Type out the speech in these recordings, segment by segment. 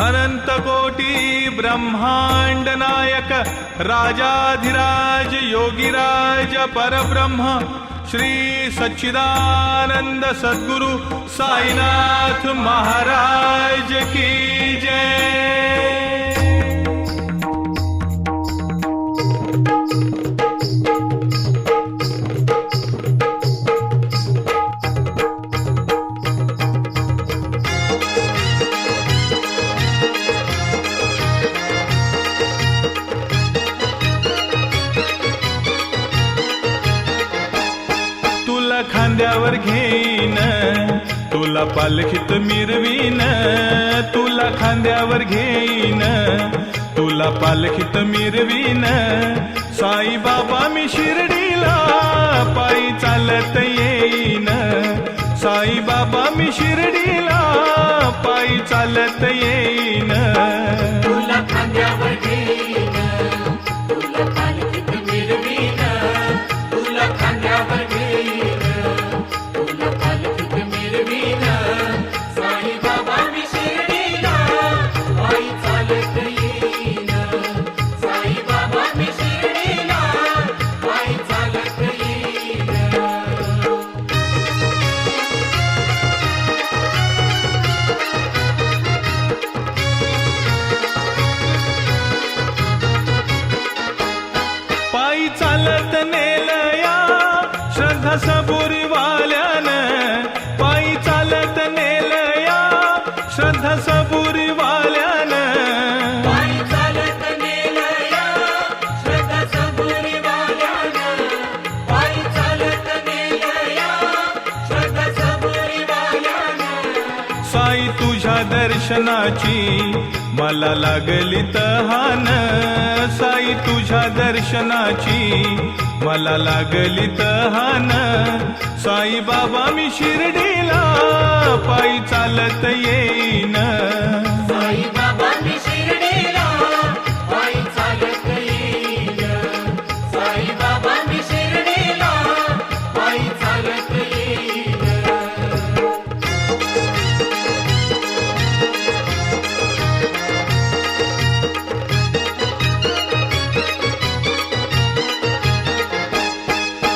अनंत कोटी ब्रह्मांड नायक राजाधिराज योगीराज परब्रह्म श्री सच्चिदानंद सद्गुरु साईनाथ महाराज की जय। खांद्यावर घेईन तुला पालखीत मिरवीन, तुला खांद्यावर घेईन तुला पालखीत मिरवीन। साई बाबा मी शिर्डीला पायी चालत येईन, साई बाबा मी शिर्डीला पायी चालत येईन। तुला खांद्यावर घेईन तुला पालखीत मिरवीन, तुला खांद्यावर घेईन चालत नेलया श्रद्धा सबुरी वाल्यानं, पायी चालत नेलया श्रद्धा सबुरी वाल्यानं, पायी चालत नेलया श्रद्धा सबुरी वाल्यानं, पायी चालत नेलया श्रद्धा सबुरी वाल्यानं। साई तुझ्या दर्शनाची मला लागली तहान, साई तुझ्या दर्शनाची मला लागली तहान। साई बाबा मी शिर्डीला पायी चालत येईन, साई बाबा मी शिर्डीला पायी चालत येईन, साई बाबा मी शिर्डीला पायी चालत येईन।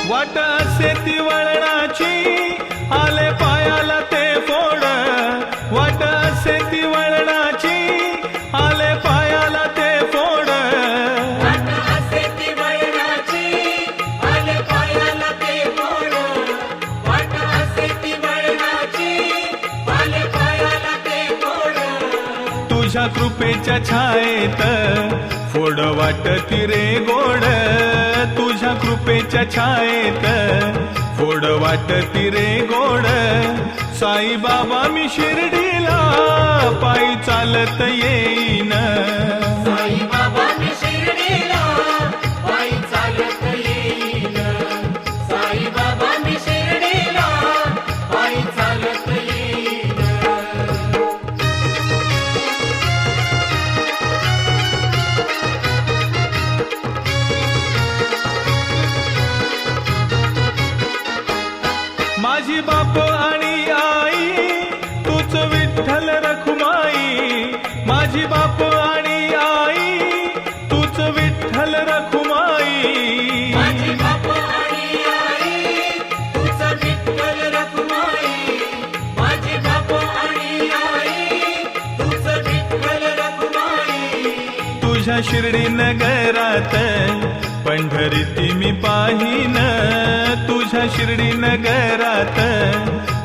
वाट असे ती वळणाची आले पायाला ते फोड, वाट असे ती वळणाची आले पायाला ते फोड, वाट असे ती वळणाची आले पायाला ते फोड, वाट असे ती वळणाची आले पायाला ते फोड। तुझ्या कृपेच्या छायेत फोड वाटती रे गोड, तुझ्या कृपेच्या छायेत फोड वाटती रे गोड। साई बाबा मी शिर्डीला पायी चालत येईन, साई बाबा मी शिर्डीला पायी चालत येईन, साई बाबा मी शिर्डीला पायी चालत येईन। माझी बाप आणि आई तूच विठ्ठल रखुमाई, माझी बाप आणि आई तूच विठ्ठल रखुमाई। माझी बाप आणि आई तूच विठ्ठल रखुमाई, माझी बाप आणि आई तूच विठ्ठल रखुमाई। तुझ्या शिर्डी नगरात पंढरीती मी पाहीन, तुझ्या शिर्डी नगरात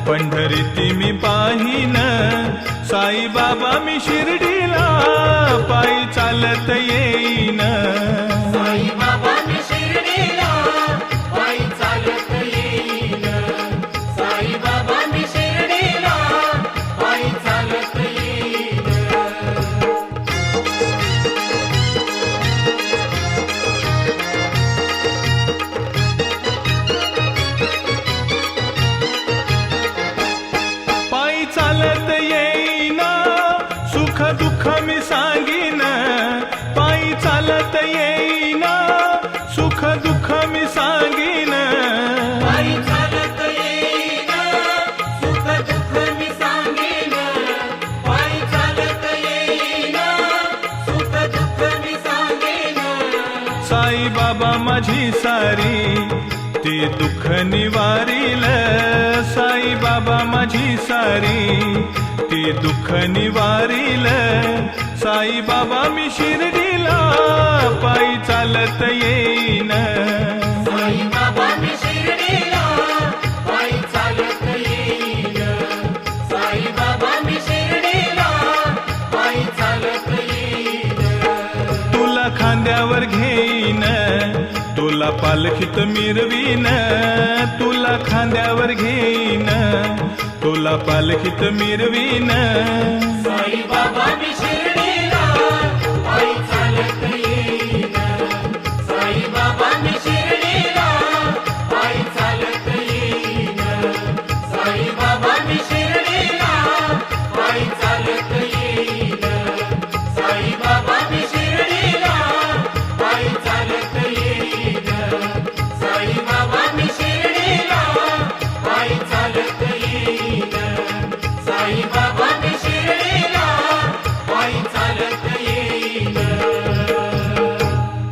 पंढरीती मी पाहीन। साई बाबा मी शिर्डीला पायी चालत येईन, साई बाबा मी शिर्डीला पायी चालत येईन, साई बाबा मी शिर्डीला पायी चालत येईन। पायी चालत येईन सुख दुःख मी सांगीन, पायी चालत येईन सुख दुःख मी सांगीन, पायी चालत येईन सुख दुःख मी सांगीन, पायी चालत येईन माझी सारी ती दुःख निवारील साई बाबा माझी सारी ती दुःख निवारील साई बाबा मी शिर्डीला पायी चालत येईन साई बाबा मी शिर्डीला पायी चालत येईन साई बाबा मी शिर्डीला पायी चालत येईन तुला खांद्यावर घेईन तुला पालखीत मिरवीन तुला खांद्यावर घेईन तुला पालखीत मिरवीन साई बाबा मी शिर्डीला